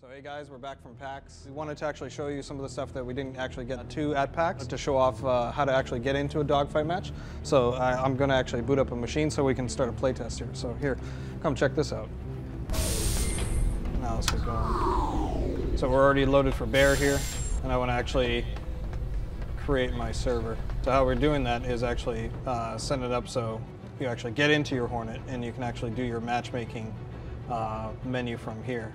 So hey guys, we're back from PAX. We wanted to actually show you some of the stuff that we didn't actually get to at PAX to show off how to actually get into a dogfight match. So I'm going to actually boot up a machine so we can start a playtest here. So here, come check this out. Now let's get going. So we're already loaded for Bear here, and I want to actually create my server. So how we're doing that is actually set it up so you actually get into your Hornet and you can actually do your matchmaking menu from here.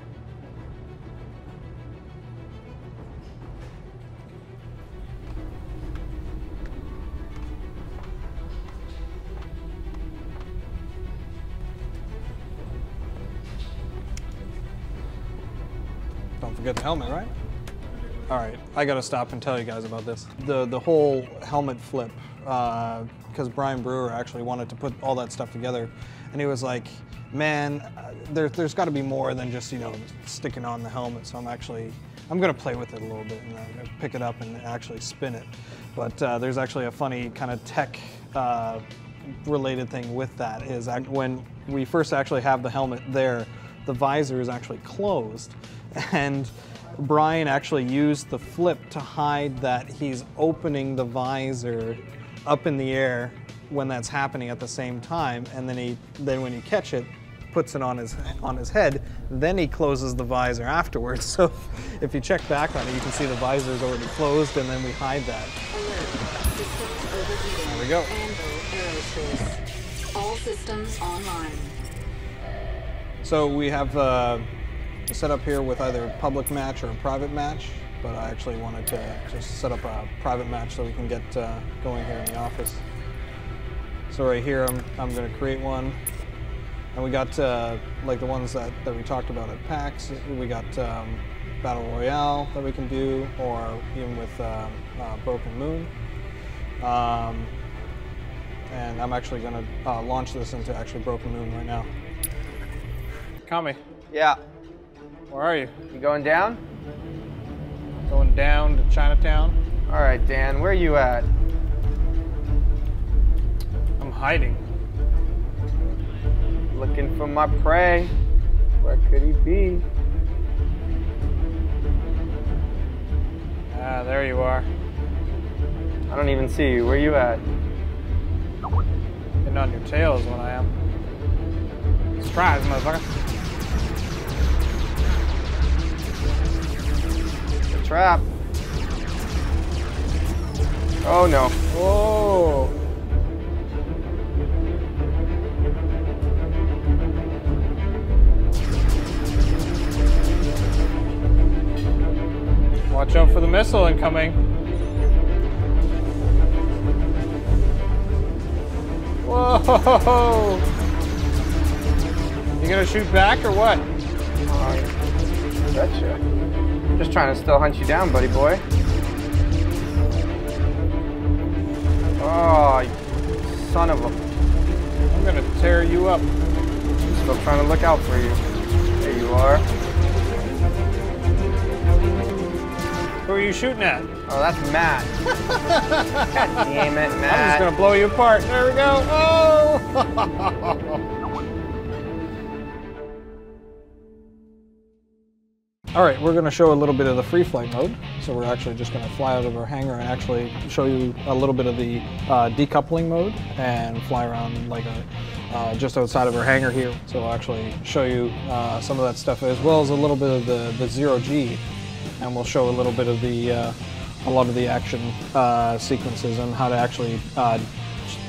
Don't forget the helmet, right? All right, I gotta stop and tell you guys about this. The whole helmet flip, because Brian Brewer actually wanted to put all that stuff together, and he was like, man, there's gotta be more than just, you know, sticking on the helmet, so I'm gonna play with it a little bit and I'm gonna pick it up and actually spin it. But there's actually a funny kind of tech related thing with that, is when we first actually have the helmet there, the visor is actually closed, and Brian actually used the flip to hide that he's opening the visor up in the air when that's happening at the same time, and then when you catch it, puts it on his head, then he closes the visor afterwards. So if you check back on it, you can see the visor is already closed, and then we hide that. There we go. All systems online. So we have set up here with either a public match or a private match, but I actually wanted to just set up a private match so we can get going here in the office. So right here, I'm going to create one, and we got like the ones that we talked about at PAX. We got Battle Royale that we can do, or even with Broken Moon. And I'm actually going to launch this into actually Broken Moon right now. Kami. Yeah. Where are you? You going down? Going down to Chinatown. All right, Dan, where are you at? I'm hiding. Looking for my prey. Where could he be? Ah, there you are. I don't even see you. Where you at? Getting on your tail is what I am. Surprise, motherfucker. Trap. Oh no. Whoa. Watch out for the missile incoming. Whoa. You gonna shoot back or what? Betcha. Just trying to still hunt you down, buddy boy. Oh, you son of a... I'm gonna tear you up. I'm still trying to look out for you. There you are. Who are you shooting at? Oh, that's Matt. God damn it, Matt. I'm just gonna blow you apart. There we go. Oh! All right, we're going to show a little bit of the free flight mode. So we're actually just going to fly out of our hangar and actually show you a little bit of the decoupling mode and fly around like just outside of our hangar here. So I'll actually show you some of that stuff, as well as a little bit of the zero G, and we'll show a little bit of the a lot of the action sequences and how to actually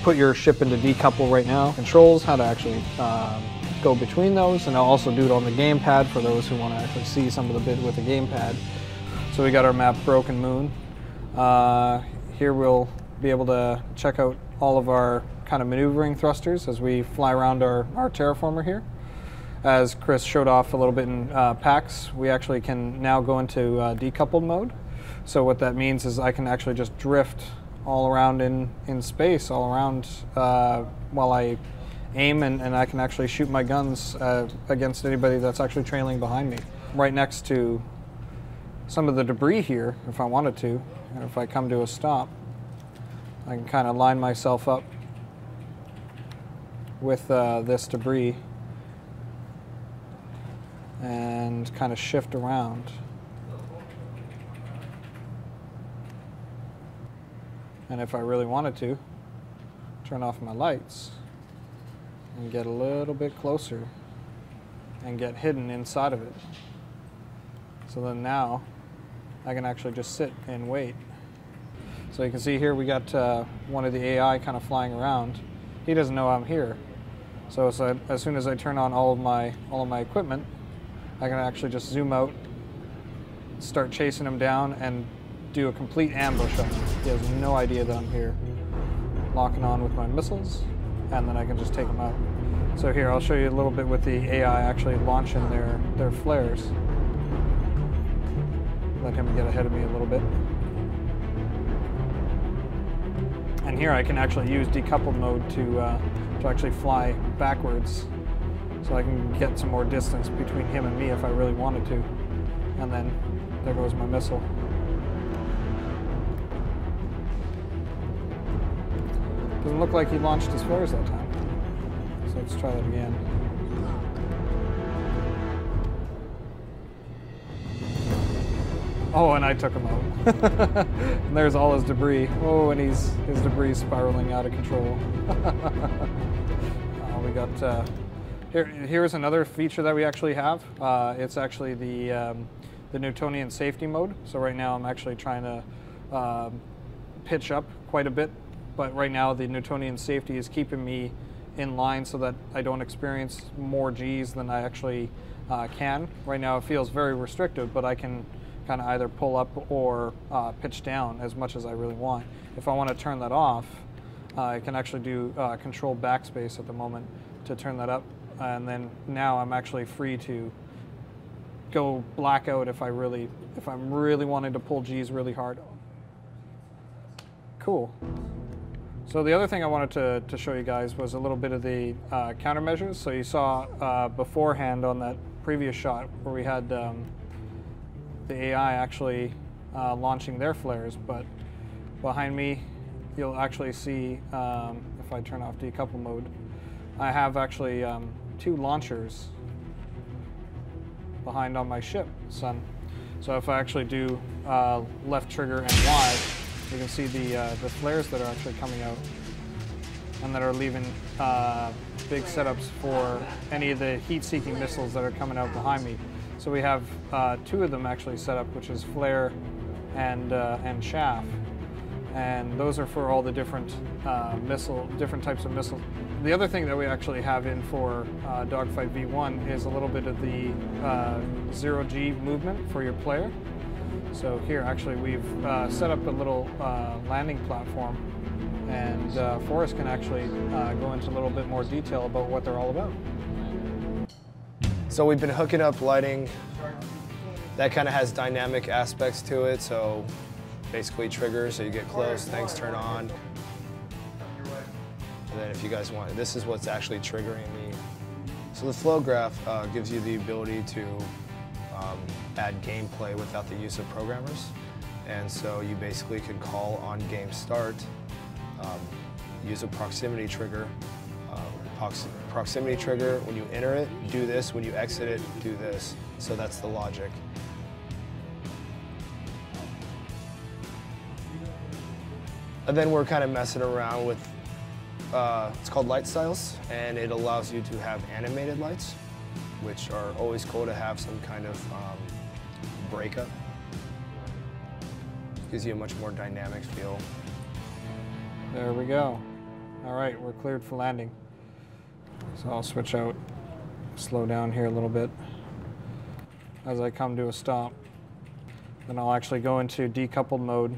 put your ship into decouple right now. Controls, how to actually go between those, and I'll also do it on the gamepad for those who want to actually see some of the bit with the gamepad. So we got our map Broken Moon. Here we'll be able to check out all of our kind of maneuvering thrusters as we fly around our terraformer here. As Chris showed off a little bit in PAX, we actually can now go into decoupled mode. So what that means is I can actually just drift all around in space, all around while I aim, and I can actually shoot my guns against anybody that's actually trailing behind me. Right next to some of the debris here, if I wanted to, and if I come to a stop, I can kind of line myself up with this debris and kind of shift around. And if I really wanted to, turn off my lights and get a little bit closer and get hidden inside of it. So then now I can actually just sit and wait. So you can see here we got one of the AI kind of flying around. He doesn't know I'm here. So as soon as I turn on all of my equipment, I can actually just zoom out, start chasing him down, and do a complete ambush on him. He has no idea that I'm here. Locking on with my missiles, and then I can just take him out. So here, I'll show you a little bit with the AI actually launching their flares. Let him get ahead of me a little bit. And here I can actually use decoupled mode to actually fly backwards, so I can get some more distance between him and me if I really wanted to. And then there goes my missile. Doesn't look like he launched his flares that time. So let's try that again. Oh, and I took him out. And there's all his debris. Oh, and his debris spiraling out of control. We got here's another feature that we actually have. It's actually the Newtonian safety mode. So right now I'm actually trying to pitch up quite a bit. But right now the Newtonian safety is keeping me in line so that I don't experience more G's than I actually can. Right now it feels very restrictive, but I can kind of either pull up or pitch down as much as I really want. If I want to turn that off, I can actually do control backspace at the moment to turn that up. And then now I'm actually free to go blackout if I'm really wanting to pull G's really hard. Cool. So the other thing I wanted to show you guys was a little bit of the countermeasures. So you saw beforehand on that previous shot where we had the AI actually launching their flares, but behind me you'll actually see, if I turn off decouple mode, I have actually 2 launchers behind on my ship, Sun. So if I actually do left trigger and Y, you can see the flares that are actually coming out and that are leaving big setups for any of the heat-seeking missiles that are coming out behind me. So we have 2 of them actually set up, which is flare and chaff, and those are for all the different different types of missiles. The other thing that we actually have in for Dogfight V1 is a little bit of the zero-G movement for your player. So here actually we've set up a little landing platform, and Forrest can actually go into a little bit more detail about what they're all about. So we've been hooking up lighting that kind of has dynamic aspects to it. So basically triggers, so you get close, things turn on. And then if you guys want, this is what's actually triggering me. So the flow graph gives you the ability to add gameplay without the use of programmers. And so you basically can call on game start, use a proximity trigger. Proximity trigger, when you enter it, do this. When you exit it, do this. So that's the logic. And then we're kind of messing around with, it's called light styles, and it allows you to have animated lights, which are always cool to have some kind of breakup. Gives you a much more dynamic feel. There we go. All right, we're cleared for landing. So I'll switch out, slow down here a little bit as I come to a stop. Then I'll actually go into decoupled mode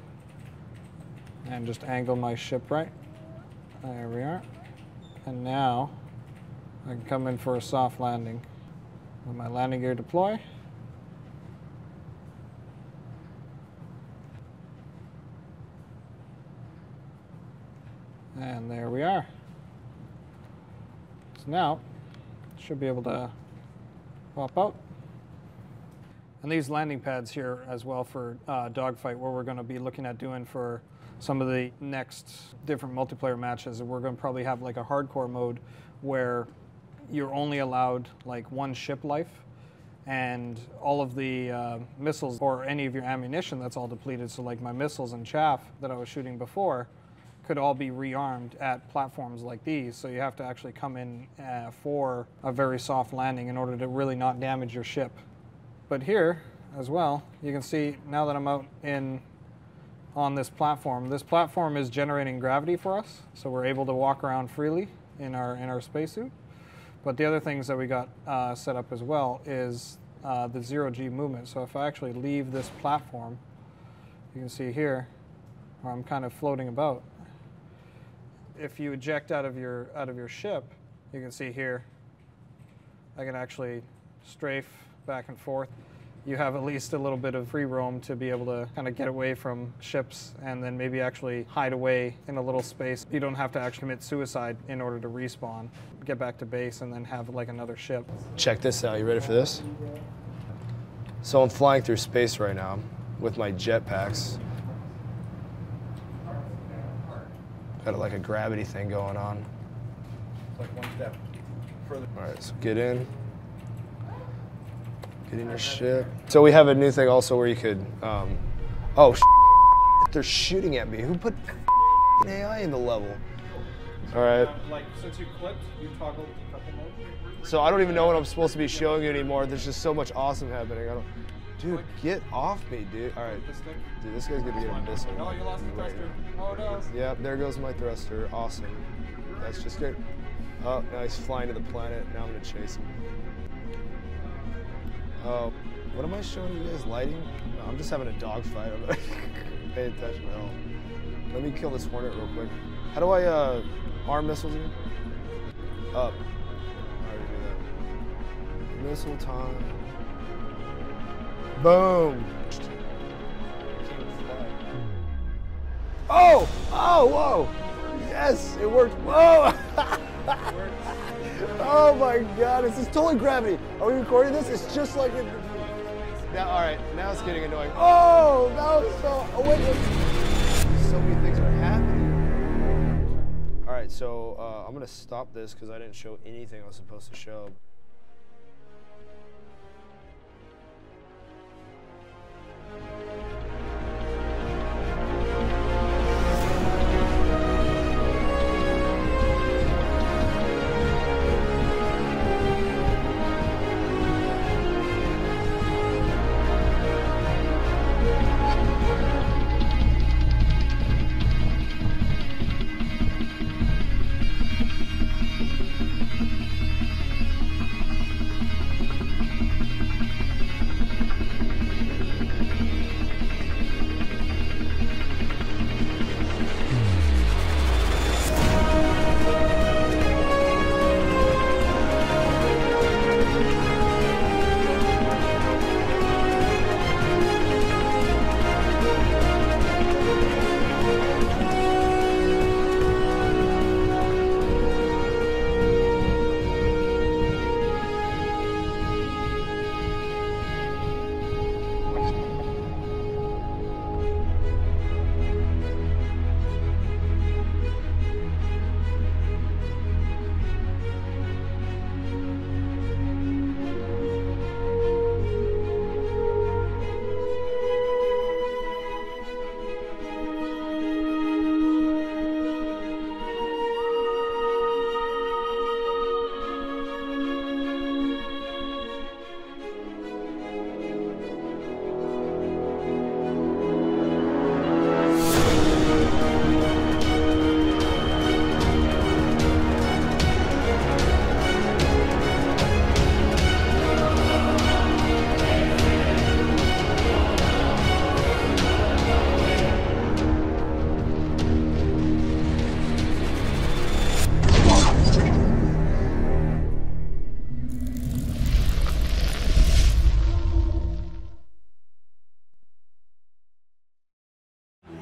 and just angle my ship right. There we are. And now I can come in for a soft landing. Let my landing gear deploy. And there we are. So now, should be able to pop out. And these landing pads here as well for Dogfight, where we're going to be looking at doing for some of the next different multiplayer matches. We're going to probably have like a hardcore mode where you're only allowed like 1 ship life, and all of the missiles or any of your ammunition, that's all depleted. So like my missiles and chaff that I was shooting before could all be rearmed at platforms like these. So you have to actually come in for a very soft landing in order to really not damage your ship. But here as well, you can see now that I'm out on this platform is generating gravity for us. So we're able to walk around freely in our spacesuit. But the other things that we got set up as well is the zero-G movement. So if I actually leave this platform, you can see here where I'm kind of floating about. If you eject out of your ship, you can see here, I can actually strafe back and forth. You have at least a little bit of free roam to be able to kind of get away from ships and then maybe actually hide away in a little space. You don't have to actually commit suicide in order to respawn, get back to base, and then have like another ship. Check this out. You ready for this? So I'm flying through space right now with my jetpacks. Got like a gravity thing going on. It's like one step further. All right, so get in. Get in your ship. So we have a new thing also where you could, oh, they're shooting at me. Who put AI in the level? All right. Like since you clicked, you toggled a couple modes. So I don't even know what I'm supposed to be showing you anymore. There's just so much awesome happening. Dude, get off me, dude. All right. Dude, this guy's gonna get a missile. Oh, you lost the thruster. Oh no. Yep, there goes my thruster. Awesome. That's just great. Oh, now he's flying to the planet. Now I'm gonna chase him. Oh, what am I showing you guys? Lighting? No, I'm just having a dogfight. I'm not paying attention at all. Let me kill this Hornet real quick. How do I arm missiles here? Up. I already do that. Missile time. Boom. Oh! Oh, whoa! Yes, it worked. Whoa! Oh my God, this is totally gravity. Are we recording this? It's just like it. Now, all right, now it's getting annoying. Oh, that was so, oh wait, so many things are happening. All right, so I'm gonna stop this because I didn't show anything I was supposed to show.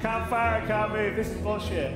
Can't fire, can't move. This is bullshit.